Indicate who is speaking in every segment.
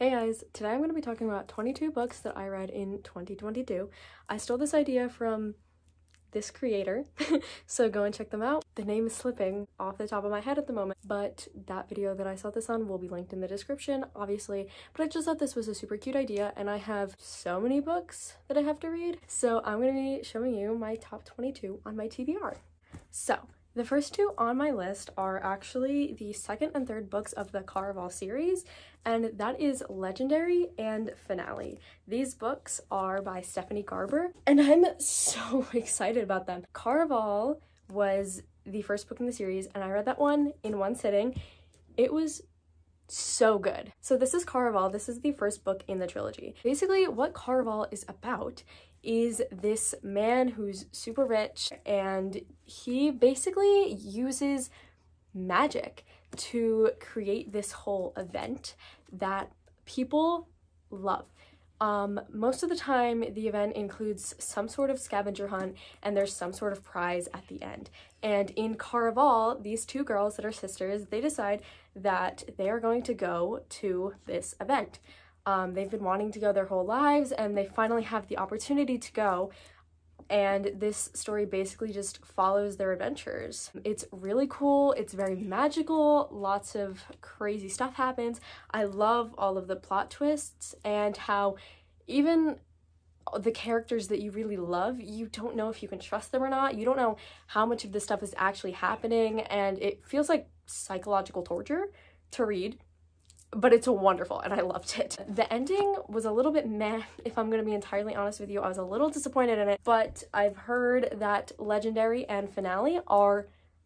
Speaker 1: Hey guys, today I'm going to be talking about 22 books that I read in 2022. I stole this idea from this creator, so go and check them out. The name is slipping off the top of my head at the moment, but that video that I saw this on will be linked in the description, obviously. But I just thought this was a super cute idea, and I have so many books that I have to read, so I'm going to be showing you my top 22 on my TBR. So, the first two on my list are actually the second and third books of the Caraval series, and that is Legendary and Finale. These books are by Stephanie Garber, and I'm so excited about them. Caraval was the first book in the series, and I read that one in one sitting. It was so good. So this is Caraval. This is the first book in the trilogy. Basically, what Caraval is about is this man who's super rich, and he basically uses magic to create this whole event that people love. Most of the time, the event includes some sort of scavenger hunt, and there's some sort of prize at the end. And in Caraval, these two girls that are sisters, they decide that they are going to go to this event. They've been wanting to go their whole lives, and they finally have the opportunity to go. And this story basically just follows their adventures. It's really cool. It's very magical. Lots of crazy stuff happens. I love all of the plot twists and how even the characters that you really love, you don't know if you can trust them or not. You don't know how much of this stuff is actually happening, and it feels like psychological torture to read. But it's wonderful, and I loved it. The ending was a little bit meh, if I'm gonna be entirely honest with you. I was a little disappointed in it, but I've heard that Legendary and Finale are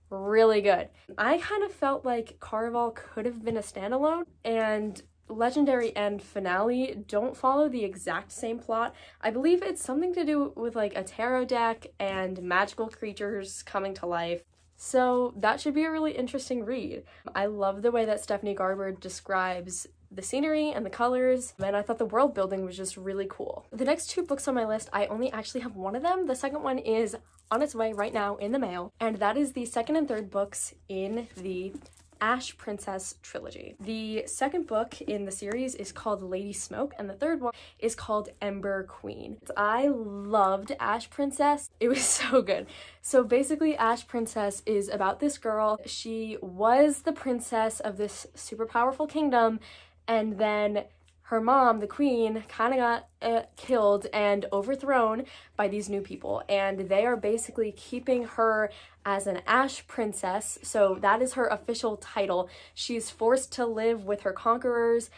Speaker 1: really good. I kind of felt like Caraval could have been a standalone, and Legendary and Finale don't follow the exact same plot. I believe it's something to do with like a tarot deck and magical creatures coming to life. So that should be a really interesting read. I love the way that Stephanie Garber describes the scenery and the colors, and I thought the world building was just really cool. The next two books on my list, I only actually have one of them. The second one is on its way right now in the mail, and that is the second and third books in the Ash Princess trilogy. The second book in the series is called Lady Smoke, and the third one is called Ember Queen. I loved Ash Princess. It was so good. So basically, Ash Princess is about this girl. She was the princess of this super powerful kingdom, and then her mom, the queen, kind of got killed and overthrown by these new people, and they are basically keeping her as an Ash Princess, so that is her official title. She's forced to live with her conquerors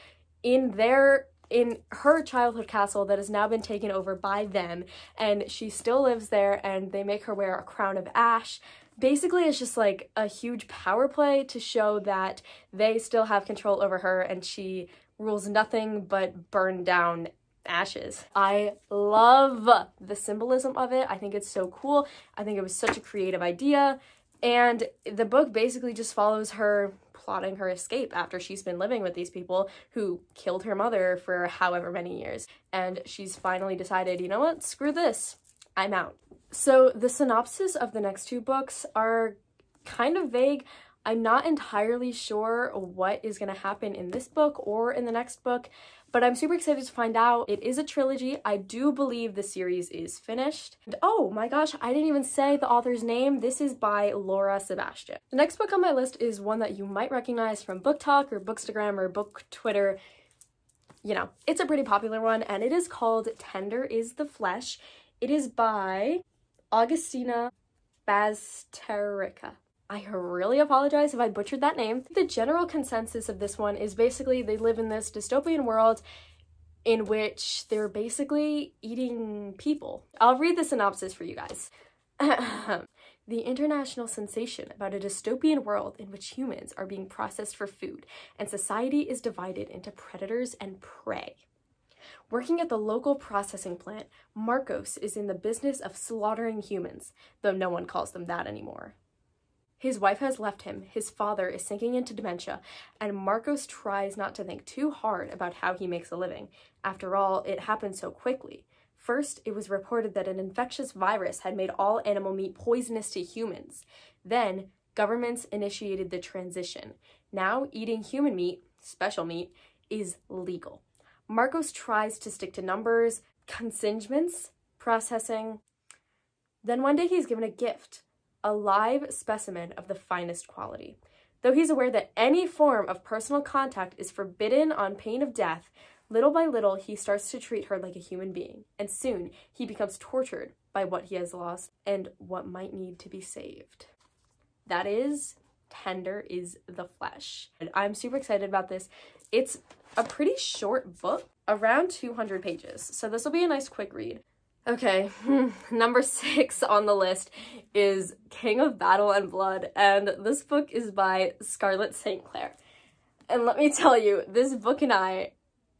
Speaker 1: in her childhood castle that has now been taken over by them, and she still lives there, and they make her wear a crown of ash. Basically, it's just like a huge power play to show that they still have control over her, and she rules nothing but burn down ashes. I love the symbolism of it. I think it's so cool. I think it was such a creative idea, and the book basically just follows her plotting her escape after she's been living with these people who killed her mother for however many years, and she's finally decided, you know what, screw this, I'm out. So the synopsis of the next two books are kind of vague. I'm not entirely sure what is going to happen in this book or in the next book, but I'm super excited to find out. It is a trilogy. I do believe the series is finished. And oh my gosh, I didn't even say the author's name. This is by Laura Sebastian. The next book on my list is one that you might recognize from Book Talk or Bookstagram or Book Twitter. You know, it's a pretty popular one, and it is called Tender is the Flesh. It is by Augustina Bazterrica. I really apologize if I butchered that name. The general consensus of this one is basically they live in this dystopian world in which they're basically eating people. I'll read the synopsis for you guys. The international sensation about a dystopian world in which humans are being processed for food and society is divided into predators and prey. Working at the local processing plant, Marcos is in the business of slaughtering humans, though no one calls them that anymore. His wife has left him, his father is sinking into dementia, and Marcos tries not to think too hard about how he makes a living. After all, it happened so quickly. First, it was reported that an infectious virus had made all animal meat poisonous to humans. Then, governments initiated the transition. Now, eating human meat, special meat, is legal. Marcos tries to stick to numbers, consignements, processing. Then one day he's given a gift, a live specimen of the finest quality. Though he's aware that any form of personal contact is forbidden on pain of death, little by little he starts to treat her like a human being, and soon he becomes tortured by what he has lost and what might need to be saved. That is Tender is the Flesh. And I'm super excited about this. It's a pretty short book, around 200 pages, so this will be a nice quick read. Okay, number 6 on the list is King of Battle and Blood, and this book is by Scarlett St. Clair. And let me tell you, this book and I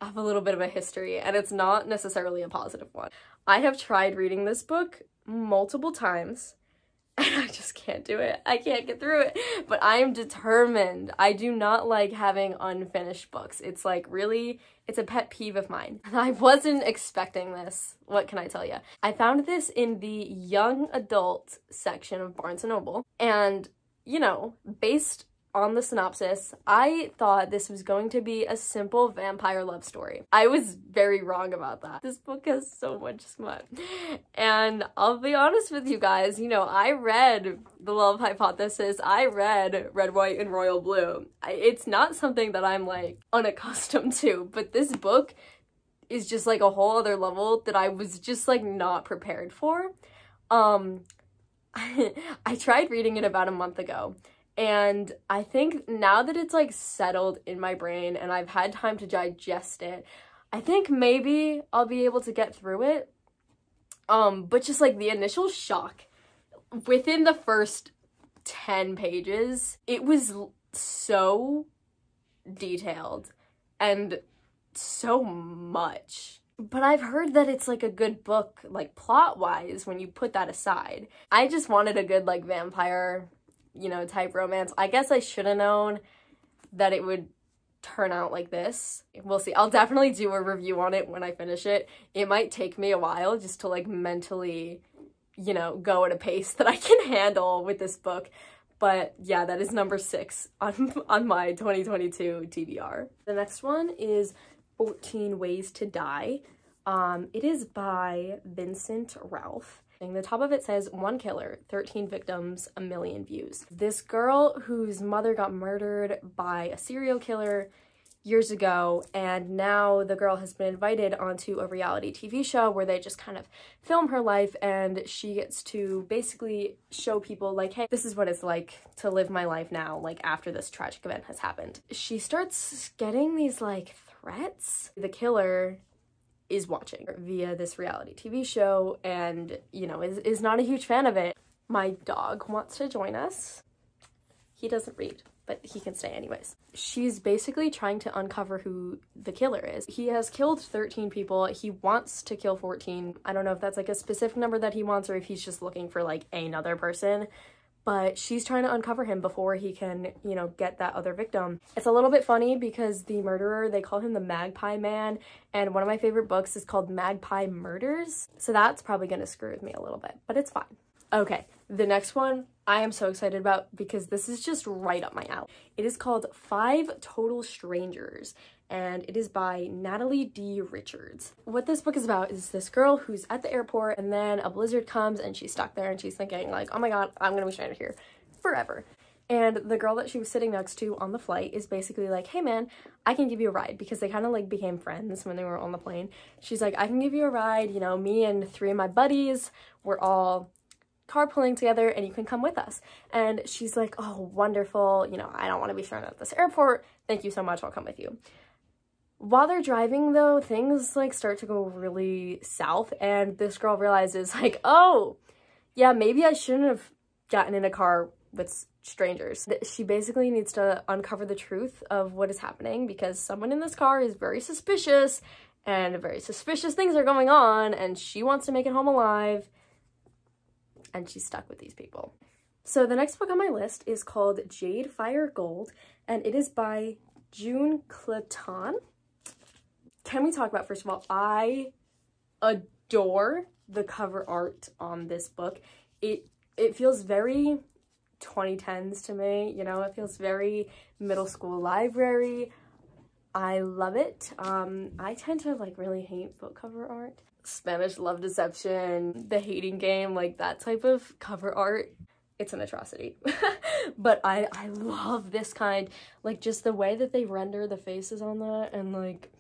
Speaker 1: have a little bit of a history, and it's not necessarily a positive one. I have tried reading this book multiple times, and I just can't do it. I can't get through it, but I am determined. I do not like having unfinished books. It's like really, it's a pet peeve of mine. I wasn't expecting this. What can I tell you? I found this in the young adult section of Barnes & Noble, and you know, based on the synopsis, I thought this was going to be a simple vampire love story. I was very wrong about that. This book has so much smut. And I'll be honest with you guys, you know, I read The Love Hypothesis, I read Red, White, and Royal Blue. It's not something that I'm like unaccustomed to, but this book is just like a whole other level that I was just like not prepared for. I tried reading it about a month ago. And I think now that it's like settled in my brain and I've had time to digest it, I think maybe I'll be able to get through it. But just like the initial shock within the first 10 pages, it was so detailed and so much. But I've heard that it's like a good book, like plot-wise, when you put that aside. I just wanted a good like vampire, you know, type romance. I guess I should have known that it would turn out like this. We'll see. I'll definitely do a review on it when I finish it. It might take me a while just to like mentally, you know, go at a pace that I can handle with this book. But yeah, that is number 6 on my 2022 TBR. The next one is 14 Ways to Die. It is by Vincent Ralph. The top of it says 1 killer, 13 victims, 1 million views. This girl whose mother got murdered by a serial killer years ago, and now the girl has been invited onto a reality TV show where they just kind of film her life, and she gets to basically show people like, hey, this is what it's like to live my life now, like after this tragic event has happened. She starts getting these like threats. The killer is watching via this reality TV show and, you know, is not a huge fan of it. My dog wants to join us. He doesn't read, but he can stay anyways. She's basically trying to uncover who the killer is. He has killed 13 people. He wants to kill 14. I don't know if that's like a specific number that he wants or if he's just looking for like another person. But she's trying to uncover him before he can, you know, get that other victim. It's a little bit funny because the murderer, they call him the Magpie Man, and one of my favorite books is called Magpie Murders, so that's probably gonna screw with me a little bit, but it's fine. Okay, the next one I am so excited about because this is just right up my alley. It is called 5 Total Strangers, and it is by Natalie D. Richards. What this book is about is this girl who's at the airport, and then a blizzard comes and she's stuck there and she's thinking like, oh my god, I'm gonna be stranded here forever. And the girl that she was sitting next to on the flight is basically like, hey man, I can give you a ride, because they kind of like became friends when they were on the plane. She's like, I can give you a ride, you know, me and 3 of my buddies, we're all carpooling together and you can come with us. And she's like, oh, wonderful, you know, I don't want to be stranded at this airport, thank you so much, I'll come with you. While they're driving though, things like start to go really south, and this girl realizes like, oh yeah, maybe I shouldn't have gotten in a car with strangers. She basically needs to uncover the truth of what is happening, because someone in this car is very suspicious and very suspicious things are going on, and she wants to make it home alive, and she's stuck with these people. So the next book on my list is called Jade Fire Gold, and it is by June Clayton. Can we talk about, first of all, I adore the cover art on this book. It feels very 2010s to me, you know, it feels very middle school library. I love it. I tend to like really hate book cover art. Spanish love deception, The Hating Game, like that type of cover art, it's an atrocity. But I love this kind, like just the way that they render the faces on that, and like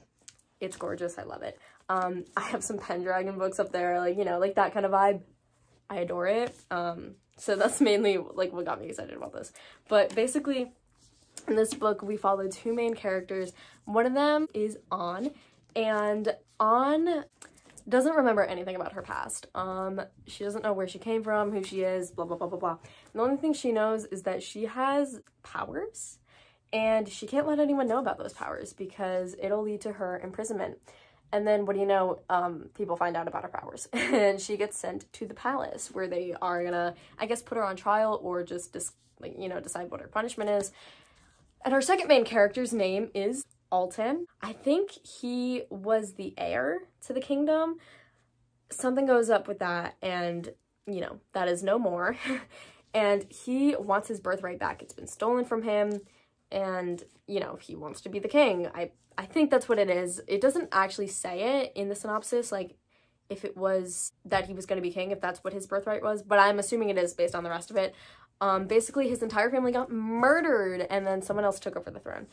Speaker 1: it's gorgeous. I love it. I have some Pendragon books up there, like, you know, like that kind of vibe. I adore it. So that's mainly like what got me excited about this. But basically in this book we follow two main characters. One of them is An, and An doesn't remember anything about her past. She doesn't know where she came from, who she is, blah blah blah blah blah. The only thing she knows is that she has powers, and she can't let anyone know about those powers because it'll lead to her imprisonment. And then what do you know, people find out about her powers and she gets sent to the palace where they are gonna, I guess, put her on trial or just like, you know, decide what her punishment is. And our second main character's name is Altan. I think he was the heir to the kingdom. Something goes up with that, and you know, that is no more. And he wants his birthright back. It's been stolen from him, and you know, he wants to be the king. I think that's what it is. It doesn't actually say it in the synopsis, like if it was that he was going to be king, if that's what his birthright was, but I'm assuming it is based on the rest of it. Basically his entire family got murdered and then someone else took over the throne.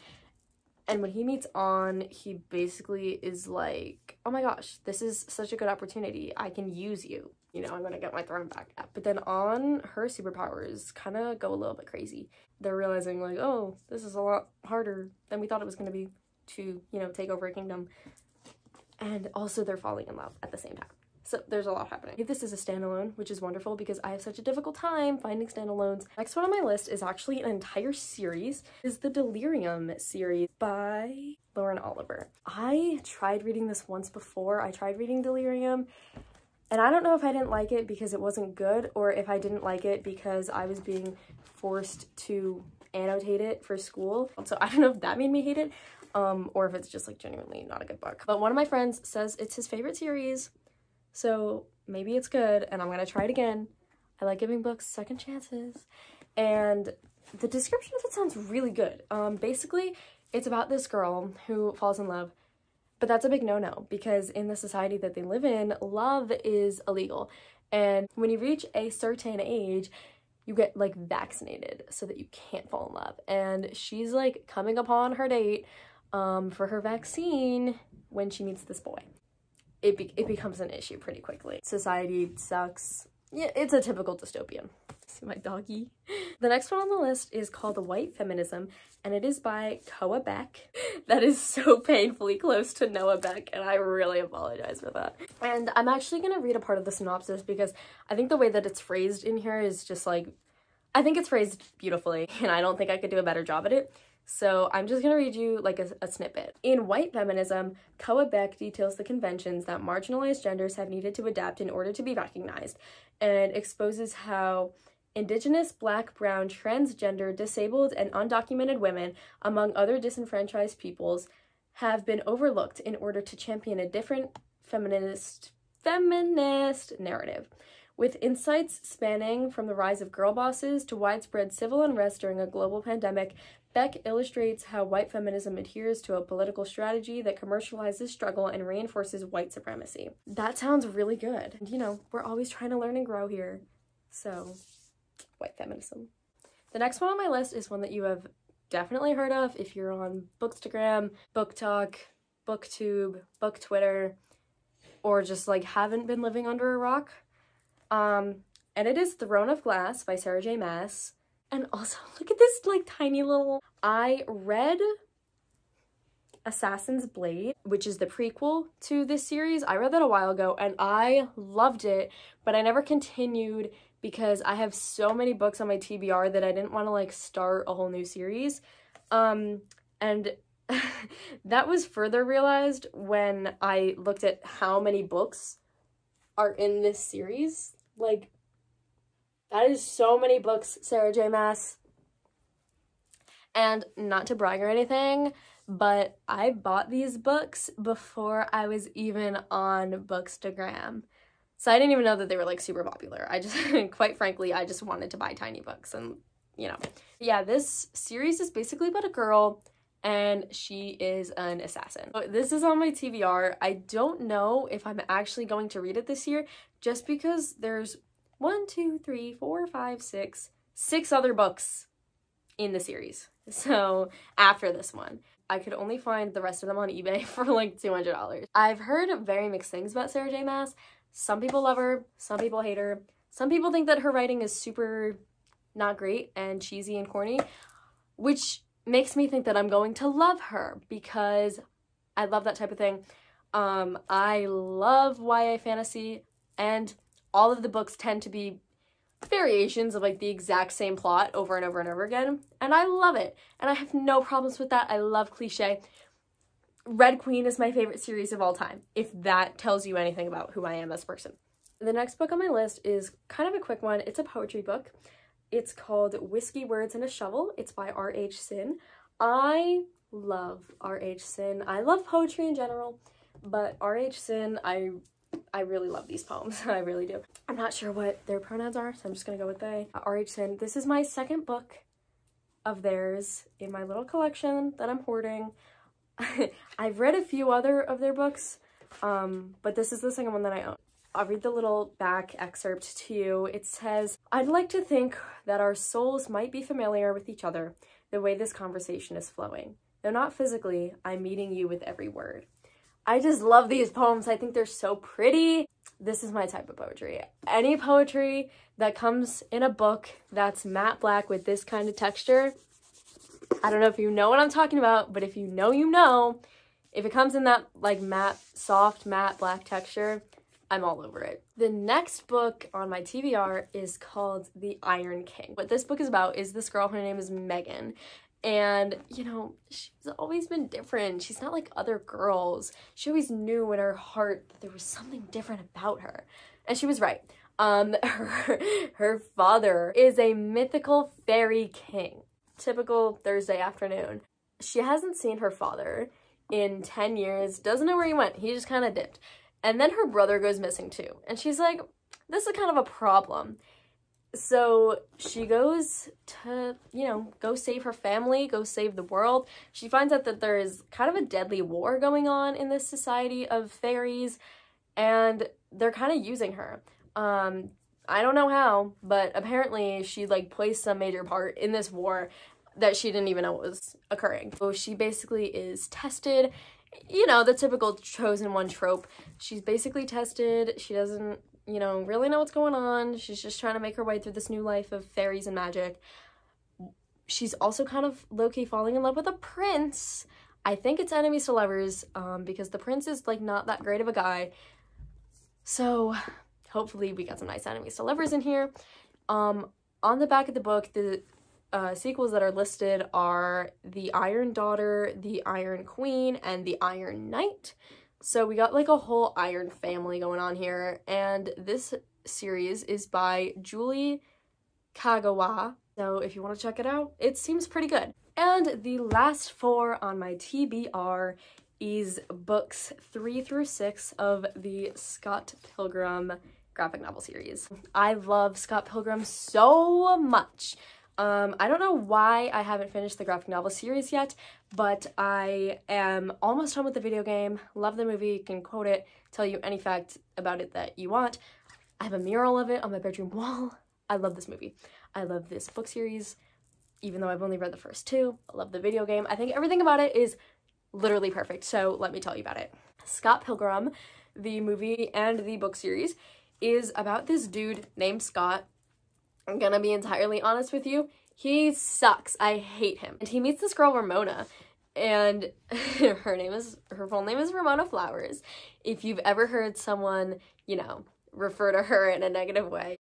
Speaker 1: And when he meets An, he basically is like, oh my gosh, this is such a good opportunity. I can use you. You know, I'm gonna get my throne back. But then An, her superpowers kind of go a little bit crazy. They're realizing like, oh, this is a lot harder than we thought it was gonna be to, you know, take over a kingdom. And also they're falling in love at the same time. So there's a lot happening. This is a standalone, which is wonderful because I have such a difficult time finding standalones. Next one on my list is actually an entire series. Is the Delirium series by Lauren Oliver. I tried reading this once before. I tried reading Delirium, and I don't know if I didn't like it because it wasn't good or if I didn't like it because I was being forced to annotate it for school. So I don't know if that made me hate it, or if it's just like genuinely not a good book. But one of my friends says it's his favorite series. So maybe it's good, and I'm gonna try it again. I like giving books second chances. And the description of it sounds really good. Basically, it's about this girl who falls in love, but that's a big no-no because in the society that they live in, love is illegal. And when you reach a certain age, you get like vaccinated so that you can't fall in love. And she's like coming upon her date for her vaccine when she meets this boy. It becomes an issue pretty quickly. Society sucks. Yeah, it's a typical dystopian. See my doggy? The next one on the list is called White Feminism, and it is by Koa Beck. That is so painfully close to Noah Beck, and I really apologize for that. And I'm actually gonna read a part of the synopsis because I think the way that it's phrased in here is just like, I think it's phrased beautifully, and I don't think I could do a better job at it. So I'm just gonna read you like a snippet. In White Feminism, Koa Beck details the conventions that marginalized genders have needed to adapt in order to be recognized, and exposes how Indigenous, Black, Brown, transgender, disabled, and undocumented women, among other disenfranchised peoples, have been overlooked in order to champion a different feminist narrative. With insights spanning from the rise of girl bosses to widespread civil unrest during a global pandemic, Beck illustrates how white feminism adheres to a political strategy that commercializes struggle and reinforces white supremacy. That sounds really good. And, you know, we're always trying to learn and grow here. So, white feminism. The next one on my list is one that you have definitely heard of if you're on Bookstagram, BookTok, BookTube, BookTwitter, or just like haven't been living under a rock. And it is Throne of Glass by Sarah J. Maas. And also, look at this like tiny little... I read Assassin's Blade, which is the prequel to this series. I read that a while ago and I loved it, but I never continued because I have so many books on my TBR that I didn't want to like start a whole new series. And that was further realized when I looked at how many books are in this series. Like, that is so many books, Sarah J. Maas. And not to brag or anything, but I bought these books before I was even on Bookstagram. So I didn't even know that they were like super popular. I just, quite frankly, I just wanted to buy tiny books and, you know. Yeah, this series is basically about a girl and she is an assassin. This is on my TBR. I don't know if I'm actually going to read it this year, just because there's 6 other books in the series. So after this one, I could only find the rest of them on eBay for like $200. I've heard very mixed things about Sarah J Maas. Some people love her, some people hate her. Some people think that her writing is super not great and cheesy and corny, which makes me think that I'm going to love her because I love that type of thing. I love YA fantasy, and all of the books tend to be variations of like the exact same plot over and over and over again, and I love it, and I have no problems with that. I love cliche. Red Queen is my favorite series of all time, if that tells you anything about who I am as a person. The next book on my list is kind of a quick one. It's a poetry book. It's called Whiskey, Words, and a Shovel. It's by R.H. Sin. I love R.H. Sin. I love poetry in general, but R.H. Sin, I really love these poems. I really do. I'm not sure what their pronouns are, so I'm just gonna go with they. R.H. Sin. This is my second book of theirs in my little collection that I'm hoarding. I've read a few other of their books, but this is the second one that I own. I'll read the little back excerpt to you. It says, "I'd like to think that our souls might be familiar with each other the way this conversation is flowing. Though not physically, I'm meeting you with every word." I just love these poems. I think they're so pretty. This is my type of poetry. Any poetry that comes in a book that's matte black with this kind of texture, I don't know if you know what I'm talking about, but if you know, you know. If it comes in that like matte, soft, matte black texture, I'm all over it. The next book on my TBR is called The Iron King. What this book is about is this girl, her name is Megan. And, you know, she's always been different. She's not like other girls. She always knew in her heart that there was something different about her. And she was right. Her father is a mythical fairy king. Typical Thursday afternoon. She hasn't seen her father in 10 years, doesn't know where he went. He just kind of dipped. And then her brother goes missing too. And she's like, this is kind of a problem. So she goes to, you know, go save her family, go save the world. She finds out that there is kind of a deadly war going on in this society of fairies, and they're kind of using her. I don't know how, but apparently she like plays some major part in this war that she didn't even know was occurring. So she basically is tested, you know, the typical chosen one trope. She's basically tested. She doesn't, you know, really know what's going on. She's just trying to make her way through this new life of fairies and magic. She's also kind of low-key falling in love with a prince. I think it's enemies to lovers, because the prince is like not that great of a guy. So hopefully we got some nice enemies to lovers in here. On the back of the book, the sequels that are listed are The Iron Daughter, The Iron Queen, and The Iron Knight. So we got like a whole iron family going on here, and this series is by Julie Kagawa. So if you want to check it out, it seems pretty good. And the last 4 on my TBR is books 3 through 6 of the Scott Pilgrim graphic novel series. I love Scott Pilgrim so much. I don't know why I haven't finished the graphic novel series yet, but I am almost done with the video game. Love the movie, you can quote it, tell you any fact about it that you want. I have a mural of it on my bedroom wall. I love this movie. I love this book series, even though I've only read the first 2. I love the video game. I think everything about it is literally perfect, so let me tell you about it. Scott Pilgrim, the movie and the book series, is about this dude named Scott. I'm gonna be entirely honest with you. He sucks. I hate him. And he meets this girl, Ramona, and her full name is Ramona Flowers. If you've ever heard someone, you know, refer to her in a negative way,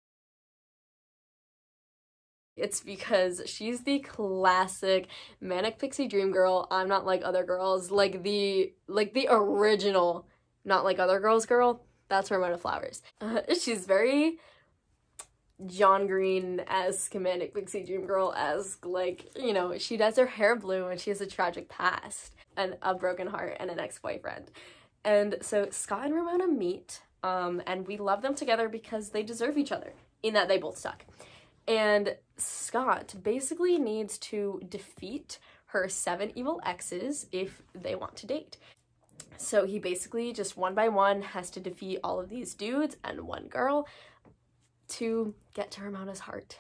Speaker 1: it's because she's the classic manic pixie dream girl. I'm not like other girls, like the original not like other girls girl. That's Ramona Flowers. She's very John Green-esque, manic pixie dream girl-esque, like, you know, she dyes her hair blue and she has a tragic past and a broken heart and an ex-boyfriend. And so Scott and Ramona meet, and we love them together because they deserve each other in that they both suck. And Scott basically needs to defeat her 7 evil exes if they want to date. So he basically just one by one has to defeat all of these dudes and one girl to get to Ramona's heart.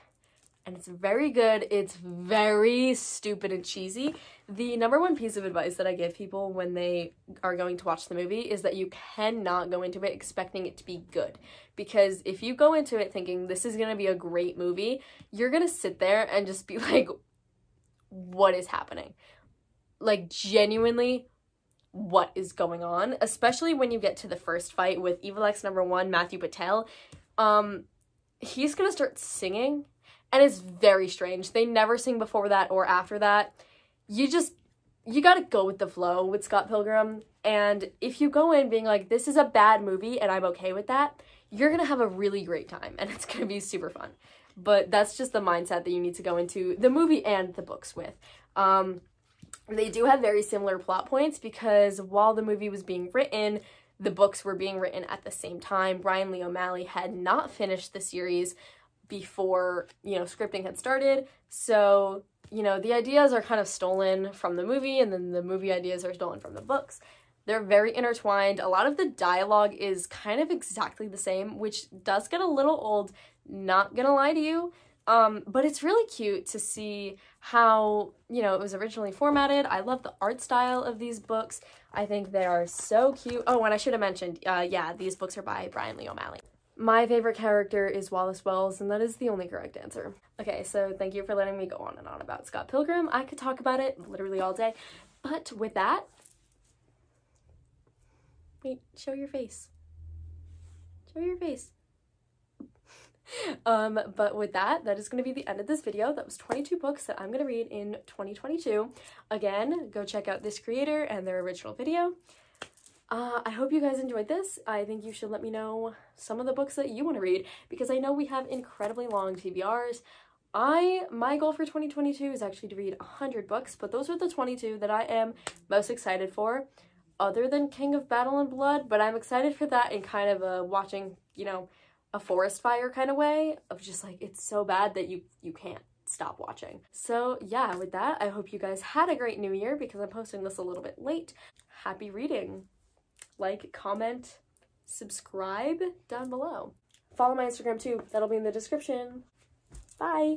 Speaker 1: And it's very good. It's very stupid and cheesy. The number one piece of advice that I give people when they are going to watch the movie is that you cannot go into it expecting it to be good. Because if you go into it thinking this is going to be a great movie, you're going to sit there and just be like, what is happening? Like, genuinely, what is going on? Especially when you get to the first fight with Evil Ex number 1, Matthew Patel. He's going to start singing. And it's very strange. They never sing before that or after that. You gotta go with the flow with Scott Pilgrim. And if you go in being like, this is a bad movie and I'm okay with that, you're gonna have a really great time and it's gonna be super fun. But that's just the mindset that you need to go into the movie and the books with. They do have very similar plot points because while the movie was being written, the books were being written at the same time. Brian Lee O'Malley had not finished the series before, you know, scripting had started. So, you know, the ideas are kind of stolen from the movie and then the movie ideas are stolen from the books. They're very intertwined. A lot of the dialogue is kind of exactly the same, which does get a little old, not gonna lie to you. But it's really cute to see how, you know, it was originally formatted. I love the art style of these books. I think they are so cute. Oh, and I should have mentioned, yeah, these books are by Brian Lee O'Malley. My favorite character is Wallace Wells, and that is the only correct answer. Okay, so thank you for letting me go on and on about Scott Pilgrim. I could talk about it literally all day, but with that, wait, show your face. Show your face. But with that, that is going to be the end of this video. That was 22 books that I'm going to read in 2022. Again, go check out this creator and their original video. I hope you guys enjoyed this. I think you should let me know some of the books that you want to read because I know we have incredibly long TBRs. My goal for 2022 is actually to read 100 books, but those are the 22 that I am most excited for, other than King of Battle and Blood, but I'm excited for that in kind of a watching, you know, a forest fire kind of way of just like, it's so bad that you can't stop watching. So yeah, with that, I hope you guys had a great new year because I'm posting this a little bit late. Happy reading. Like, comment, subscribe down below. Follow my Instagram too. That'll be in the description. Bye!